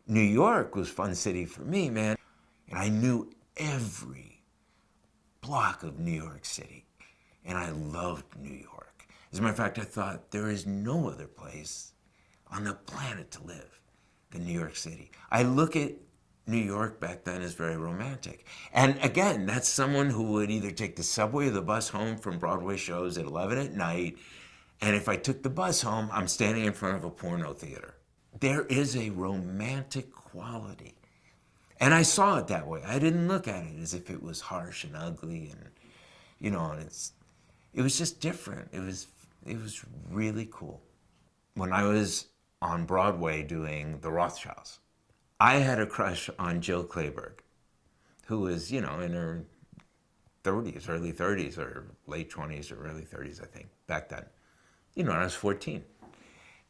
New York was Fun City for me, man. And I knew every block of New York City. And I loved New York. As a matter of fact, I thought there is no other place on the planet to live than New York City. I look at New York back then as very romantic. And again, that's someone who would either take the subway or the bus home from Broadway shows at 11 at night. And if I took the bus home, I'm standing in front of a porno theater. There is a romantic quality. And I saw it that way. I didn't look at it as if it was harsh and ugly and, and it was just different. It was really cool. When I was on Broadway doing The Rothschilds, I had a crush on Jill Clayburgh, who was, in her 30s, early 30s, or late 20s or early 30s, I think, back then. When I was 14.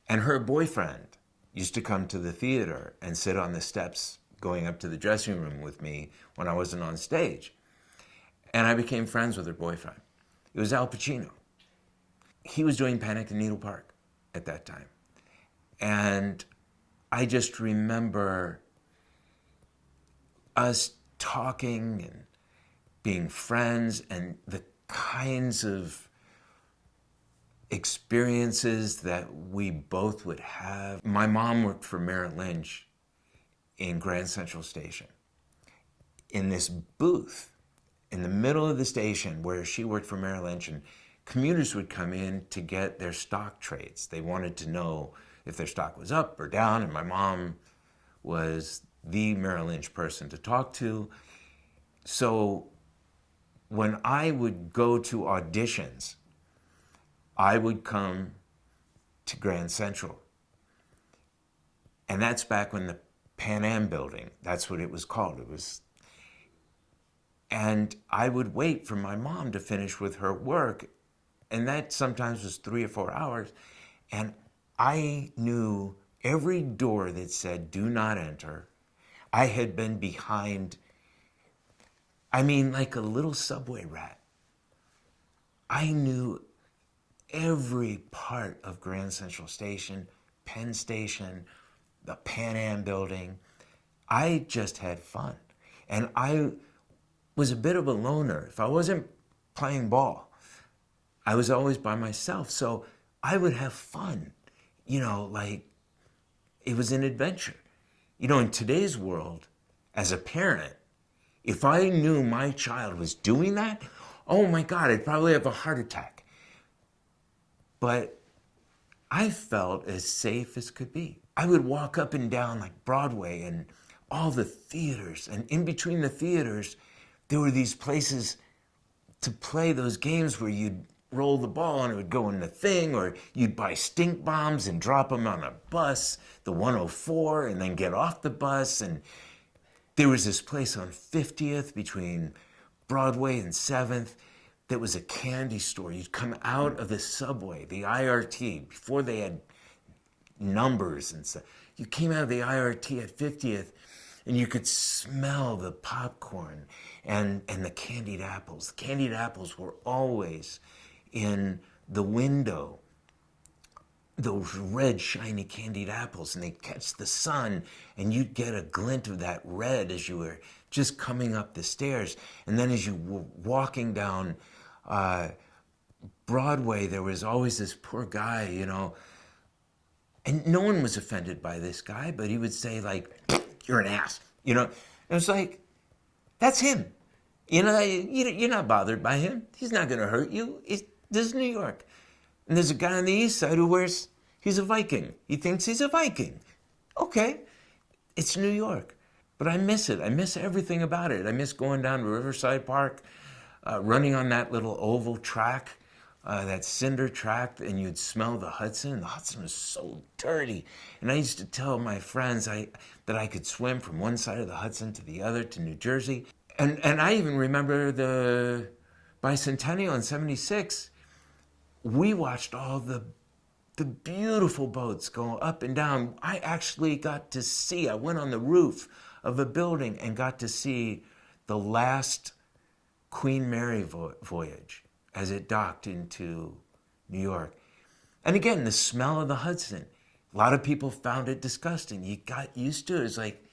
And her boyfriend used to come to the theater and sit on the steps going up to the dressing room with me when I wasn't on stage. And I became friends with her boyfriend. It was Al Pacino. He was doing Panic in Needle Park at that time. And I just remember us talking and being friends and the kinds of experiences that we both would have. My mom worked for Merrill Lynch in Grand Central Station. In this booth in the middle of the station where she worked for Merrill Lynch, and commuters would come in to get their stock trades. They wanted to know if their stock was up or down, and my mom was the Merrill Lynch person to talk to. So when I would go to auditions, I would come to Grand Central. And that's back when the Pan Am building, that's what it was called. And I would wait for my mom to finish with her work, and that sometimes was 3 or 4 hours. And I knew every door that said, "Do not enter." I had been behind, like a little subway rat. I knew every part of Grand Central Station, Penn Station, the Pan Am building. I just had fun. And I was a bit of a loner. If I wasn't playing ball, I was always by myself. So I would have fun, it was an adventure. In today's world, as a parent, if I knew my child was doing that, oh my God, I'd probably have a heart attack. But I felt as safe as could be. I would walk up and down like Broadway and all the theaters, and in between the theaters, there were these places to play those games where you'd roll the ball and it would go in the thing, or you'd buy stink bombs and drop them on a bus, the 104, and then get off the bus. And there was this place on 50th between Broadway and 7th that was a candy store. You'd come out of the subway, the IRT, before they had numbers and stuff. You came out of the IRT at 50th, and you could smell the popcorn and the candied apples. The candied apples were always in the window, those red, shiny candied apples, and they'd catch the sun, and you'd get a glint of that red as you were just coming up the stairs. And then as you were walking down Broadway, there was always this poor guy, and no one was offended by this guy, but he would say, like, "You're an ass," And it was like, that's him. You're not bothered by him. He's not going to hurt you. This is New York. And there's a guy on the east side who he's a Viking. He thinks he's a Viking. Okay, it's New York. But I miss it. I miss everything about it. I miss going down to Riverside Park, running on that little oval track, that cinder track, and you'd smell the Hudson. The Hudson was so dirty. And I used to tell my friends that I could swim from one side of the Hudson to the other to New Jersey. And I even remember the bicentennial in '76. We watched all the beautiful boats go up and down. I actually got to see, I went on the roof of a building and got to see the last Queen Mary voyage as it docked into New York. And again, the smell of the Hudson, A lot of people found it disgusting. You got used to it. It's like,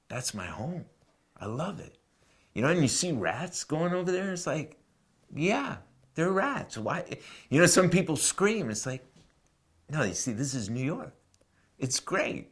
that's my home. I love it. You know, and you see rats going over there. It's like, yeah, they're rats. Why? You know, some people scream. It's like, no, you see, this is New York. It's great.